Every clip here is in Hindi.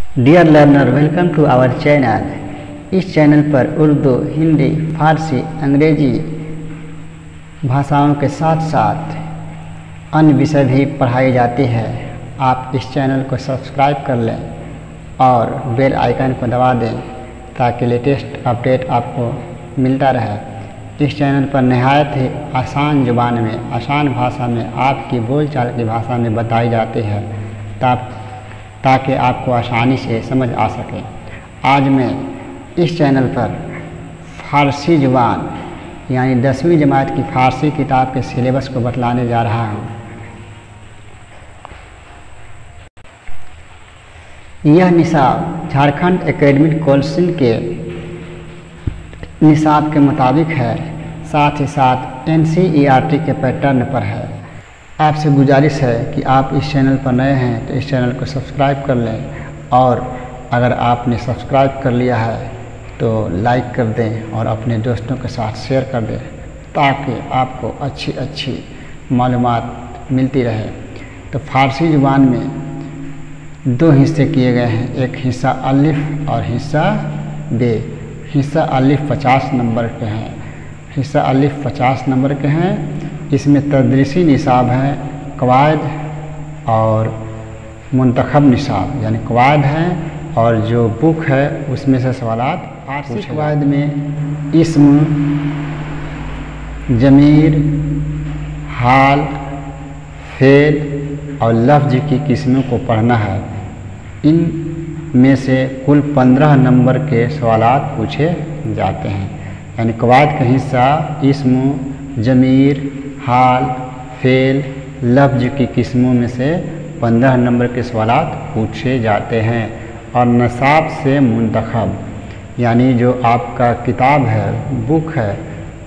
Dear learner, welcome to our channel. इस चैनल पर उर्दू, हिंदी, फारसी, अंग्रेजी भाषाओं के साथ साथ अन्य विषय भी पढ़ाई जाती है। आप इस चैनल को सब्सक्राइब कर लें और बेल आइकन को दबा दें ताकि लेटेस्ट अपडेट आपको मिलता रहे। इस चैनल पर नहायत ही आसान ज़ुबान में, आसान भाषा में, आपकी बोलचाल की भाषा में बताई जाती है ताकि आपको आसानी से समझ आ सके। आज मैं इस चैनल पर फ़ारसी ज़ुबान यानी 10वीं जमात की फ़ारसी किताब के सिलेबस को बतलाने जा रहा हूँ। यह निसाब झारखंड एकेडमिक कौंसिल के निसाब के मुताबिक है, साथ ही साथ NCERT के पैटर्न पर है। आपसे गुजारिश है कि आप इस चैनल पर नए हैं तो इस चैनल को सब्सक्राइब कर लें और अगर आपने सब्सक्राइब कर लिया है तो लाइक कर दें और अपने दोस्तों के साथ शेयर कर दें ताकि आपको अच्छी मालूमात मिलती रहे। तो फ़ारसी ज़ुबान में दो हिस्से किए गए हैं, एक हिस्सा अलिफ और हिस्सा बे। हिस्सा अलिफ 50 नंबर के हैं, हिस्सा अलिफ 50 नंबर के हैं। इसमें तदरीसी निसाब है, कवायद और मुंतखब निसाब यानी कवायद हैं और जो बुक है उसमें से सवालात। फ़ारसी कवायद में इस्म, ज़मीर, हाल, फ़ेल और लफ्ज़ की किस्मों को पढ़ना है। इन में से कुल 15 नंबर के सवालात पूछे जाते हैं। यानी कवायद का हिस्सा इस्म, ज़मीर, हाल, फ़ेल, लफ्ज़ की किस्मों में से 15 नंबर के सवालात पूछे जाते हैं। और निसाब से मुंतखब यानी जो आपका किताब है, बुक है,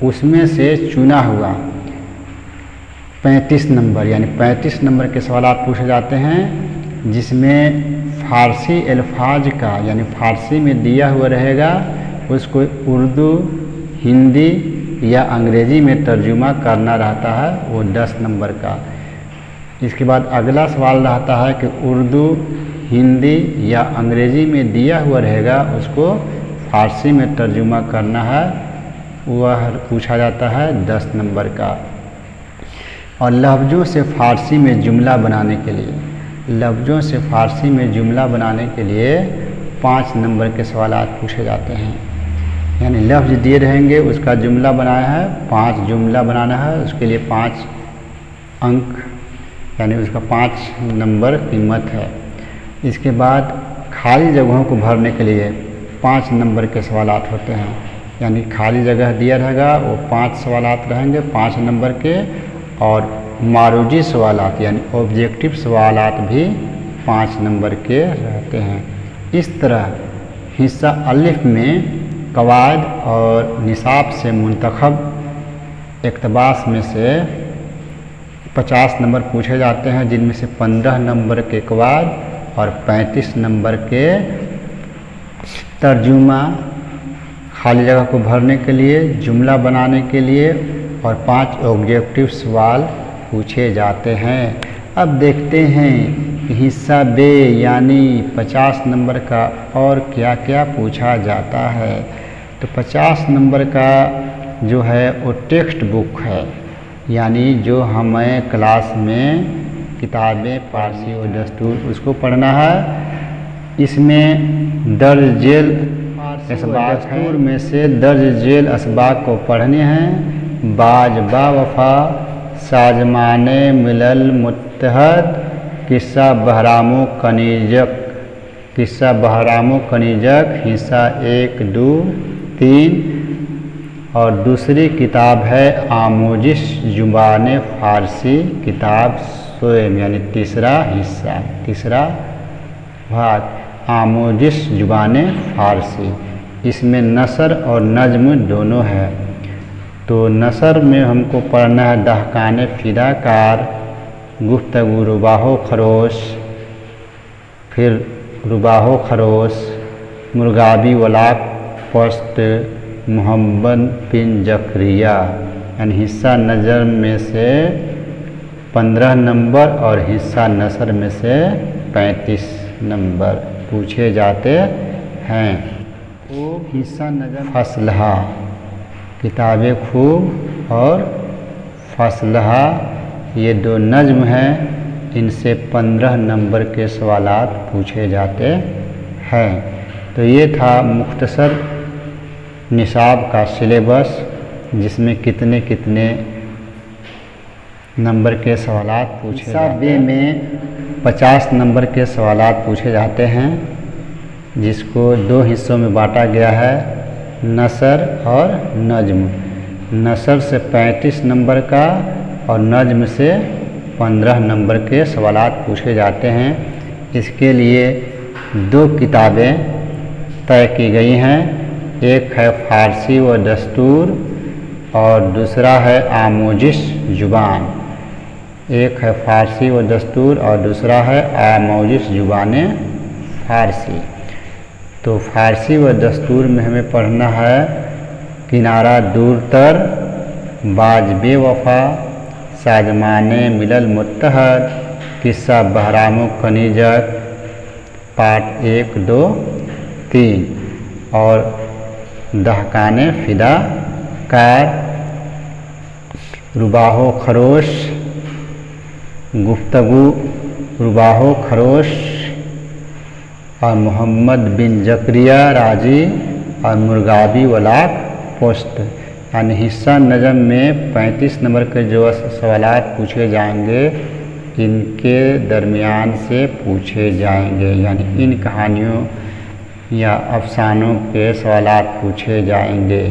उसमें से चुना हुआ 35 नंबर यानी 35 नंबर के सवालात पूछे जाते हैं, जिसमें फ़ारसी अल्फाज का यानी फ़ारसी में दिया हुआ रहेगा, उसको उर्दू, हिंदी या अंग्रेज़ी में तर्जुमा करना रहता है, वो 10 नंबर का। इसके बाद अगला सवाल रहता है कि उर्दू, हिंदी या अंग्रेज़ी में दिया हुआ रहेगा, उसको फ़ारसी में तर्जुमा करना है, वह पूछा जाता है 10 नंबर का। और लफ्ज़ों से फ़ारसी में जुमला बनाने के लिए, लफ्ज़ों से फ़ारसी में जुमला बनाने के लिए 5 नंबर के सवालात पूछे जाते हैं। यानी लफ्ज़ दिए रहेंगे, उसका जुमला बनाया है, 5 जुमला बनाना है, उसके लिए 5 अंक यानी उसका 5 नंबर कीमत है। इसके बाद खाली जगहों को भरने के लिए 5 नंबर के सवालात होते हैं। यानी खाली जगह दिया रहेगा, वो 5 सवालात रहेंगे 5 नंबर के। और मारूजी सवालात यानी ऑब्जेक्टिव सवालात भी 5 नंबर के रहते हैं। इस तरह हिस्सा अलिफ में कवायद और निसाब से मुंतखब इक़्तिबास में से 50 नंबर पूछे जाते हैं, जिनमें से 15 नंबर के कवायद और 35 नंबर के तर्जुमा, खाली जगह को भरने के लिए, जुमला बनाने के लिए और 5 ऑब्जेक्टिव सवाल पूछे जाते हैं। अब देखते हैं कि हिस्सा बे यानी 50 नंबर का और क्या क्या पूछा जाता है। तो 50 नंबर का जो है वो टेक्स्ट बुक है, यानी जो हमें क्लास में किताबें फ़ारसी और दस्तूर उसको पढ़ना है। इसमें दर्ज झेल असबाक दस्तूर में से दर्ज झेल असबाक को पढ़ने हैं। बाज बा वफ़ा, साजमाने मिलल मुत्तहद, किस्सा बहरामो कनीजक, किस्सा बहरामो कनीजक, हिस्सा 1, 2, 3। और दूसरी किताब है आमोजिश ज़ुबान फ़ारसी, किताब स्वयं यानी तीसरा हिस्सा, तीसरा भाग आमोजिश ज़ुबान फ़ारसी। इसमें नसर और नज़्म दोनों है। तो नसर में हमको पढ़ना है दहकान फ़िदाकार, गुफ्तगू रुबाहो खरोश, फिर रुबाहो खरोश, मुर्गाबी वलाक पस्त, मोहम्मद बिन जकरिया। यानी हिस्सा नज़र में से 15 नंबर और हिस्सा नसर में से 35 नंबर पूछे जाते हैं। खूब, हिस्सा नज़म, फसलहा, किताबें खूब और फसलहा ये दो नज़्म हैं, इनसे 15 नंबर के सवालात पूछे जाते हैं। तो ये था मुख्तसर निसाब का सिलेबस, जिसमें कितने कितने नंबर के सवालात पूछे जाते हैं। में 50 नंबर के सवालात पूछे जाते हैं, जिसको दो हिस्सों में बांटा गया है, नसर और नज्म। नसर से 35 नंबर का और नज्म से 15 नंबर के सवालात पूछे जाते हैं। इसके लिए दो किताबें तय की गई हैं, एक है फ़ारसी व दस्तूर और दूसरा है आमोजिश ज़ुबान। एक है फ़ारसी व दस्तूर और दूसरा है आमोजिश ज़ुबान फ़ारसी। तो फ़ारसी व दस्तूर में हमें पढ़ना है किनारा दूर तर, बाजबे वफ़ा, साजमाने मिलल मुत्तहद, किस्सा बहरामो कनीजक, पार्ट 1, 2, 3 और दहकाने फ़िदा कार, रुबाहो खरोश, गुफ्तगू रुबाहो खरोश और मोहम्मद बिन जकरिया राजी और मुर्गाबी वलाक पोस्ट। यानी हिस्सा नज़म में 35 नंबर के जो सवालात पूछे जाएंगे, इनके दरमियान से पूछे जाएंगे, यानी इन कहानियों या अफसानों के सवालात पूछे जाएंगे।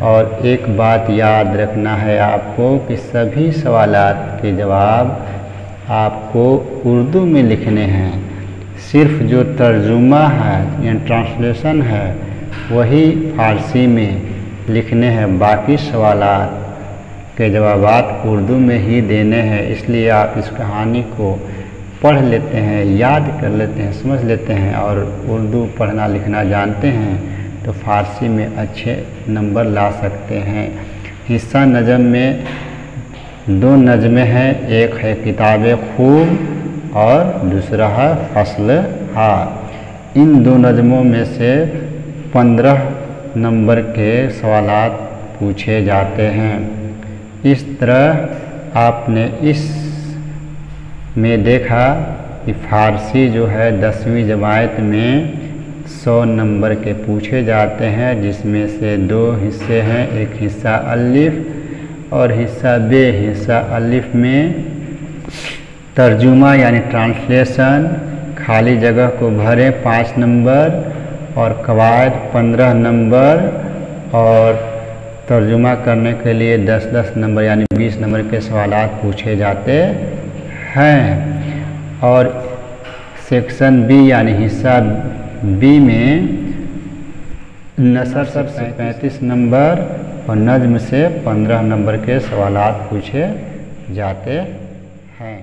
और एक बात याद रखना है आपको कि सभी सवालात के जवाब आपको उर्दू में लिखने हैं। सिर्फ जो तर्जुमा है या ट्रांसलेशन है वही फ़ारसी में लिखने हैं, बाकी सवालात के जवाबात उर्दू में ही देने हैं। इसलिए आप इस कहानी को पढ़ लेते हैं, याद कर लेते हैं, समझ लेते हैं और उर्दू पढ़ना लिखना जानते हैं तो फ़ारसी में अच्छे नंबर ला सकते हैं। हिस्सा नज़म में दो नज़में हैं, एक है किताबें खूब और दूसरा है फसलहा। इन दो नज़मों में से 15 नंबर के सवालात पूछे जाते हैं। इस तरह आपने इस में देखा कि फ़ारसी जो है 10वीं जमात में 100 नंबर के पूछे जाते हैं, जिसमें से दो हिस्से हैं, एक हिस्सा अलिफ और हिस्सा बे। हिस्सा अलिफ में तर्जुमा यानी ट्रांसलेशन, खाली जगह को भरें 5 नंबर और कवायद 15 नंबर और तर्जुमा करने के लिए 10-10 नंबर यानी 20 नंबर के सवालात पूछे जाते हैं। और सेक्शन बी यानी हिस्सा बी में नसर से 35 नंबर और नज्म से 15 नंबर के सवालात पूछे जाते हैं।